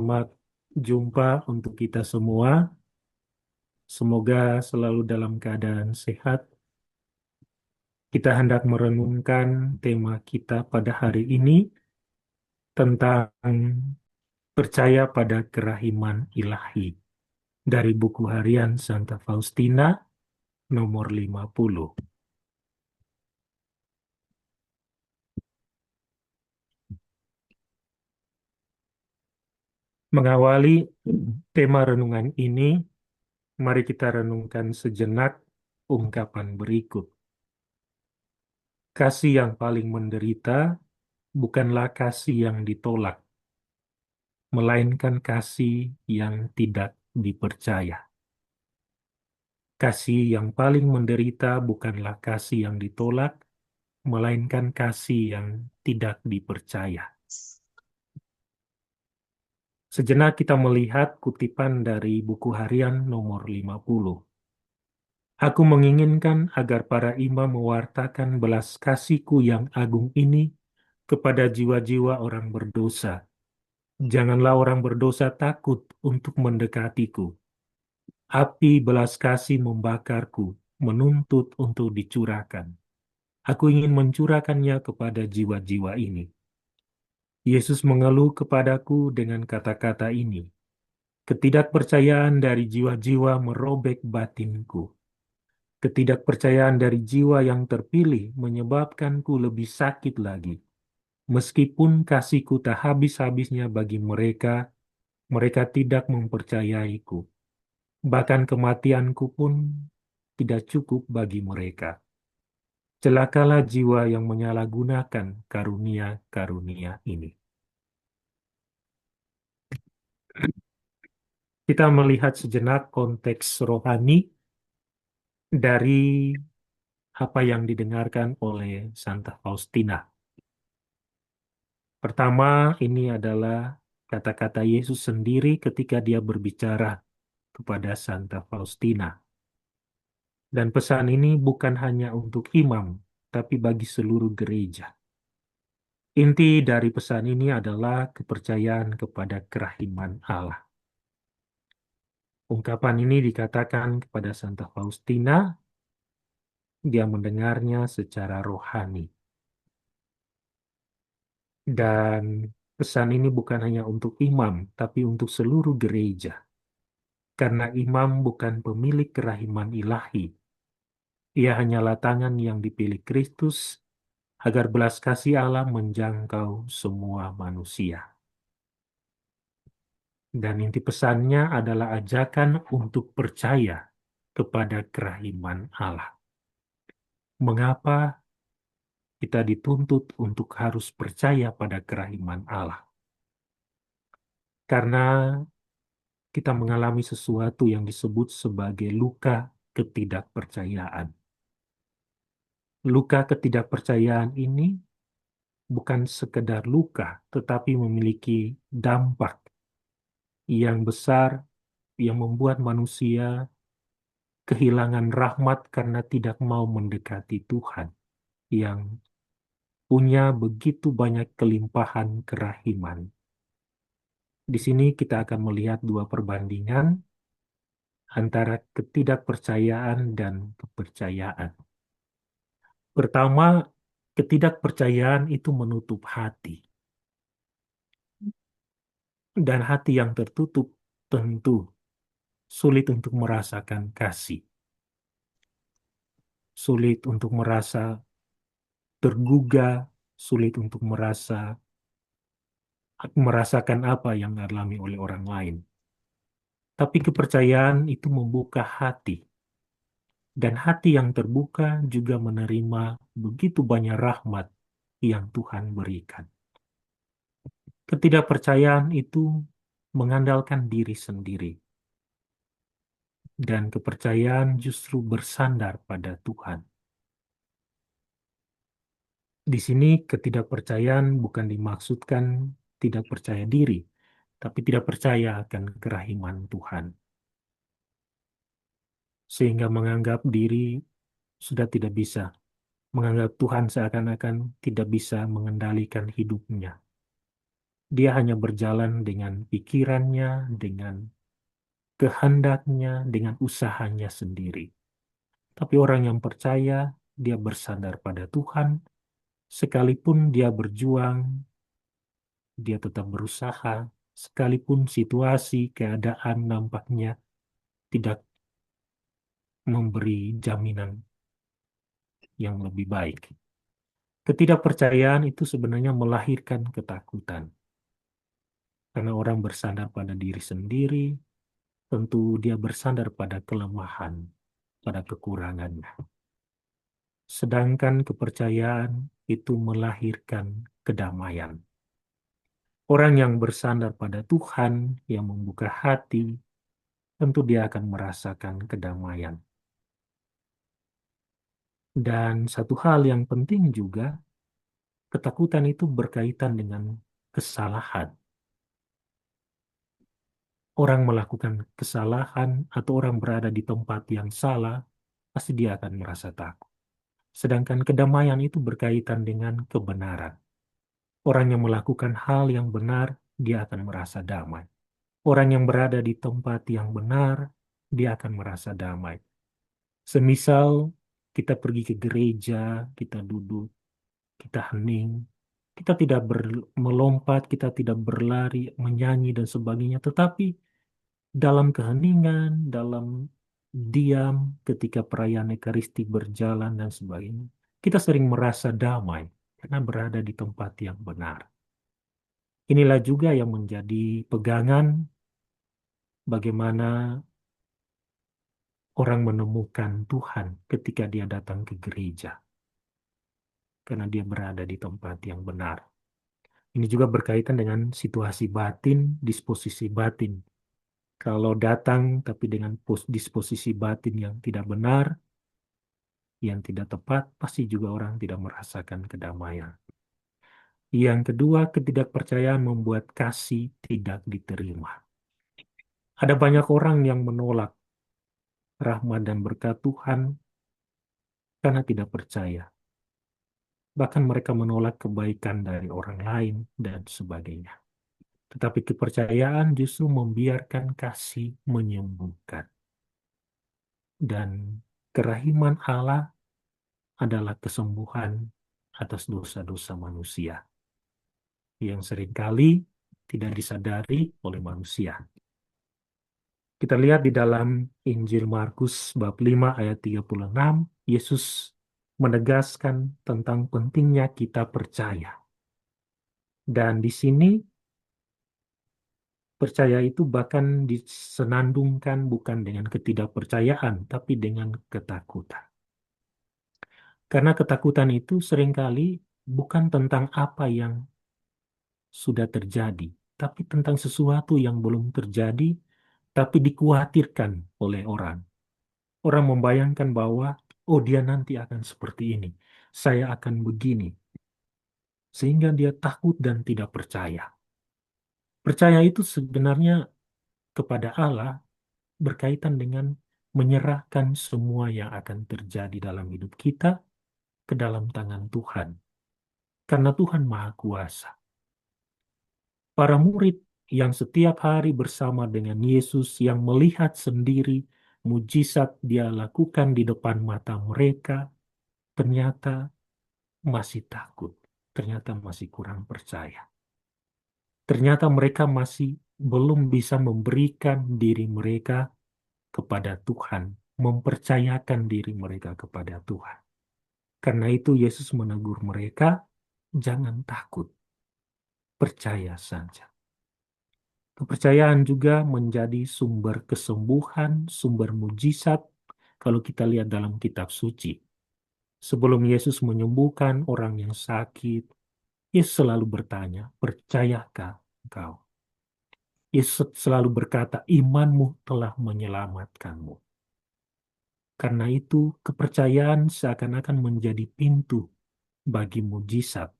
Selamat jumpa untuk kita semua. Semoga selalu dalam keadaan sehat. Kita hendak merenungkan tema kita pada hari ini tentang percaya pada kerahiman ilahi dari buku harian Santa Faustina nomor 50. Mengawali tema renungan ini, mari kita renungkan sejenak ungkapan berikut. Kasih yang paling menderita bukanlah kasih yang ditolak, melainkan kasih yang tidak dipercaya. Kasih yang paling menderita bukanlah kasih yang ditolak, melainkan kasih yang tidak dipercaya. Sejenak kita melihat kutipan dari buku harian nomor 50. Aku menginginkan agar para imam mewartakan belas kasihku yang agung ini kepada jiwa-jiwa orang berdosa. Janganlah orang berdosa takut untuk mendekatiku. Api belas kasih membakarku, menuntut untuk dicurahkan. Aku ingin mencurahkannya kepada jiwa-jiwa ini. Yesus mengeluh kepadaku dengan kata-kata ini. Ketidakpercayaan dari jiwa-jiwa merobek batinku. Ketidakpercayaan dari jiwa yang terpilih menyebabkanku lebih sakit lagi. Meskipun kasihku tak habis-habisnya bagi mereka, mereka tidak mempercayaiku. Bahkan kematianku pun tidak cukup bagi mereka. Celakalah jiwa yang menyalahgunakan karunia-karunia ini. Kita melihat sejenak konteks rohani dari apa yang didengarkan oleh Santa Faustina. Pertama, ini adalah kata-kata Yesus sendiri ketika dia berbicara kepada Santa Faustina. Dan pesan ini bukan hanya untuk imam, tapi bagi seluruh gereja. Inti dari pesan ini adalah kepercayaan kepada kerahiman Allah. Ungkapan ini dikatakan kepada Santa Faustina, dia mendengarnya secara rohani. Dan pesan ini bukan hanya untuk imam, tapi untuk seluruh gereja. Karena imam bukan pemilik kerahiman ilahi. Ia hanyalah tangan yang dipilih Kristus agar belas kasih Allah menjangkau semua manusia. Dan inti pesannya adalah ajakan untuk percaya kepada kerahiman Allah. Mengapa kita dituntut untuk harus percaya pada kerahiman Allah? Karena kita mengalami sesuatu yang disebut sebagai luka ketidakpercayaan. Luka ketidakpercayaan ini bukan sekedar luka, tetapi memiliki dampak yang besar yang membuat manusia kehilangan rahmat karena tidak mau mendekati Tuhan yang punya begitu banyak kelimpahan kerahiman. Di sini kita akan melihat dua perbandingan antara ketidakpercayaan dan kepercayaan. Pertama, ketidakpercayaan itu menutup hati. Dan hati yang tertutup tentu sulit untuk merasakan kasih. Sulit untuk merasa tergugah, sulit untuk merasakan apa yang dialami oleh orang lain. Tapi kepercayaan itu membuka hati. Dan hati yang terbuka juga menerima begitu banyak rahmat yang Tuhan berikan. Ketidakpercayaan itu mengandalkan diri sendiri. Dan kepercayaan justru bersandar pada Tuhan. Di sini ketidakpercayaan bukan dimaksudkan tidak percaya diri, tapi tidak percaya akan kerahiman Tuhan. Sehingga menganggap diri sudah tidak bisa, menganggap Tuhan seakan-akan tidak bisa mengendalikan hidupnya. Dia hanya berjalan dengan pikirannya, dengan kehendaknya, dengan usahanya sendiri. Tapi orang yang percaya, dia bersandar pada Tuhan, sekalipun dia berjuang, dia tetap berusaha, sekalipun situasi, keadaan nampaknya tidak memberi jaminan yang lebih baik. Ketidakpercayaan itu sebenarnya melahirkan ketakutan. Karena orang bersandar pada diri sendiri, tentu dia bersandar pada kelemahan, pada kekurangannya. Sedangkan kepercayaan itu melahirkan kedamaian. Orang yang bersandar pada Tuhan, yang membuka hati, tentu dia akan merasakan kedamaian. Dan satu hal yang penting juga, ketakutan itu berkaitan dengan kesalahan. Orang melakukan kesalahan atau orang berada di tempat yang salah, pasti dia akan merasa takut. Sedangkan kedamaian itu berkaitan dengan kebenaran. Orang yang melakukan hal yang benar, dia akan merasa damai. Orang yang berada di tempat yang benar, dia akan merasa damai. Semisal kita pergi ke gereja, kita duduk, kita hening, kita tidak melompat, kita tidak berlari, menyanyi dan sebagainya, tetapi dalam keheningan, dalam diam, ketika perayaan Ekaristi berjalan dan sebagainya, kita sering merasa damai karena berada di tempat yang benar. Inilah juga yang menjadi pegangan bagaimana orang menemukan Tuhan ketika dia datang ke gereja, karena dia berada di tempat yang benar. Ini juga berkaitan dengan situasi batin, disposisi batin. Kalau datang tapi dengan disposisi batin yang tidak benar, yang tidak tepat, pasti juga orang tidak merasakan kedamaian. Yang kedua, ketidakpercayaan membuat kasih tidak diterima. Ada banyak orang yang menolak rahmat dan berkat Tuhan karena tidak percaya. Bahkan mereka menolak kebaikan dari orang lain dan sebagainya. Tetapi kepercayaan justru membiarkan kasih menyembuhkan. Dan kerahiman Allah adalah kesembuhan atas dosa-dosa manusia yang seringkali tidak disadari oleh manusia. Kita lihat di dalam Injil Markus bab 5 ayat 36, Yesus menegaskan tentang pentingnya kita percaya. Dan di sini percaya itu bahkan disenandungkan bukan dengan ketidakpercayaan, tapi dengan ketakutan. Karena ketakutan itu seringkali bukan tentang apa yang sudah terjadi, tapi tentang sesuatu yang belum terjadi, tapi dikhawatirkan oleh orang. Orang membayangkan bahwa, oh dia nanti akan seperti ini, saya akan begini, sehingga dia takut dan tidak percaya. Percaya itu sebenarnya kepada Allah berkaitan dengan menyerahkan semua yang akan terjadi dalam hidup kita ke dalam tangan Tuhan. Karena Tuhan Maha Kuasa. Para murid yang setiap hari bersama dengan Yesus, yang melihat sendiri mujizat dia lakukan di depan mata mereka, ternyata masih takut, ternyata masih kurang percaya. Ternyata mereka masih belum bisa memberikan diri mereka kepada Tuhan, mempercayakan diri mereka kepada Tuhan. Karena itu Yesus menegur mereka, jangan takut, percaya saja. Kepercayaan juga menjadi sumber kesembuhan, sumber mujizat kalau kita lihat dalam kitab suci. Sebelum Yesus menyembuhkan orang yang sakit, Yesus selalu bertanya, percayakah engkau? Yesus selalu berkata, imanmu telah menyelamatkanmu. Karena itu, kepercayaan seakan-akan menjadi pintu bagi mujizat.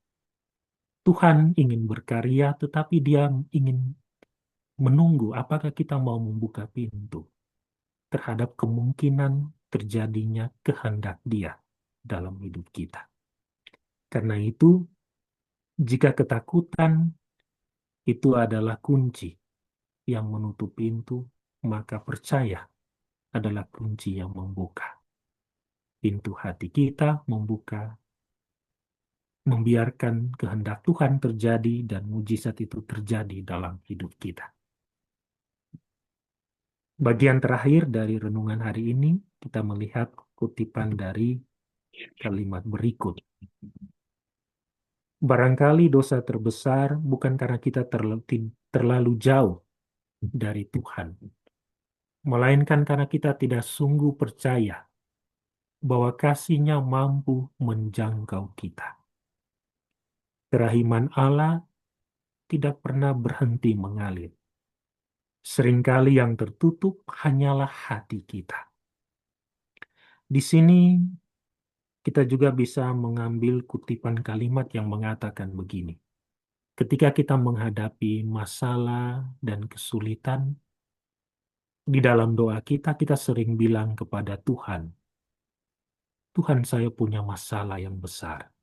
Tuhan ingin berkarya, tetapi dia ingin menunggu apakah kita mau membuka pintu terhadap kemungkinan terjadinya kehendak dia dalam hidup kita. Karena itu, jika ketakutan itu adalah kunci yang menutup pintu, maka percaya adalah kunci yang membuka. Pintu hati kita membuka, membiarkan kehendak Tuhan terjadi dan mujizat itu terjadi dalam hidup kita. Bagian terakhir dari renungan hari ini, kita melihat kutipan dari kalimat berikut. Barangkali dosa terbesar bukan karena kita terlalu jauh dari Tuhan, melainkan karena kita tidak sungguh percaya bahwa kasih-Nya mampu menjangkau kita. Kerahiman Allah tidak pernah berhenti mengalir. Seringkali yang tertutup hanyalah hati kita. Di sini kita juga bisa mengambil kutipan kalimat yang mengatakan begini. Ketika kita menghadapi masalah dan kesulitan, di dalam doa kita, kita sering bilang kepada Tuhan, Tuhan, saya punya masalah yang besar.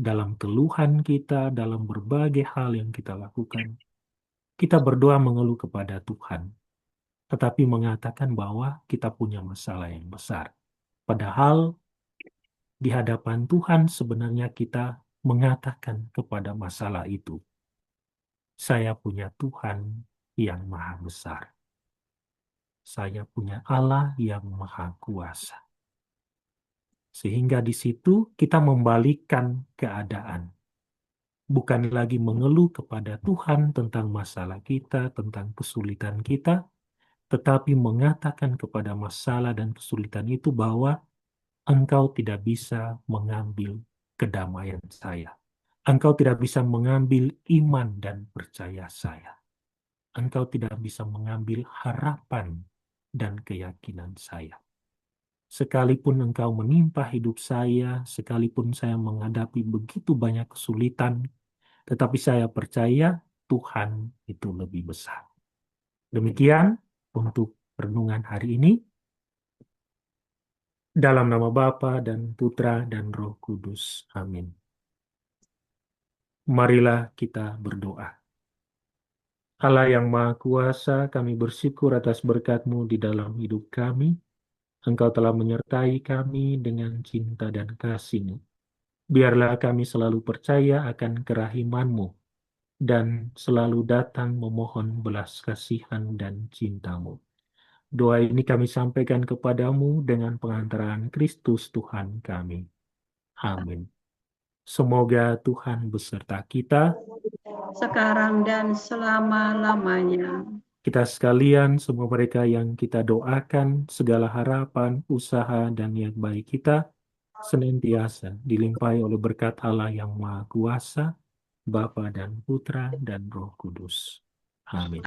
Dalam keluhan kita, dalam berbagai hal yang kita lakukan, kita berdoa mengeluh kepada Tuhan, tetapi mengatakan bahwa kita punya masalah yang besar. Padahal di hadapan Tuhan sebenarnya kita mengatakan kepada masalah itu, saya punya Tuhan yang maha besar. Saya punya Allah yang maha kuasa. Sehingga di situ kita membalikkan keadaan. Bukan lagi mengeluh kepada Tuhan tentang masalah kita, tentang kesulitan kita, tetapi mengatakan kepada masalah dan kesulitan itu bahwa engkau tidak bisa mengambil kedamaian saya. Engkau tidak bisa mengambil iman dan percaya saya. Engkau tidak bisa mengambil harapan dan keyakinan saya. Sekalipun engkau menimpa hidup saya, sekalipun saya menghadapi begitu banyak kesulitan, tetapi saya percaya Tuhan itu lebih besar. Demikian untuk renungan hari ini. Dalam nama Bapa dan Putra dan Roh Kudus. Amin. Marilah kita berdoa. Allah yang Maha Kuasa, kami bersyukur atas berkat-Mu di dalam hidup kami. Engkau telah menyertai kami dengan cinta dan kasih-Mu. Biarlah kami selalu percaya akan kerahiman-Mu dan selalu datang memohon belas kasihan dan cinta-Mu. Doa ini kami sampaikan kepadamu dengan pengantaran Kristus Tuhan kami. Amin. Semoga Tuhan beserta kita, sekarang dan selama-lamanya. kita sekalian, semua mereka yang kita doakan, segala harapan, usaha, dan niat baik kita, senantiasa dilimpahi oleh berkat Allah yang Maha Kuasa, Bapa dan Putra dan Roh Kudus. Amin.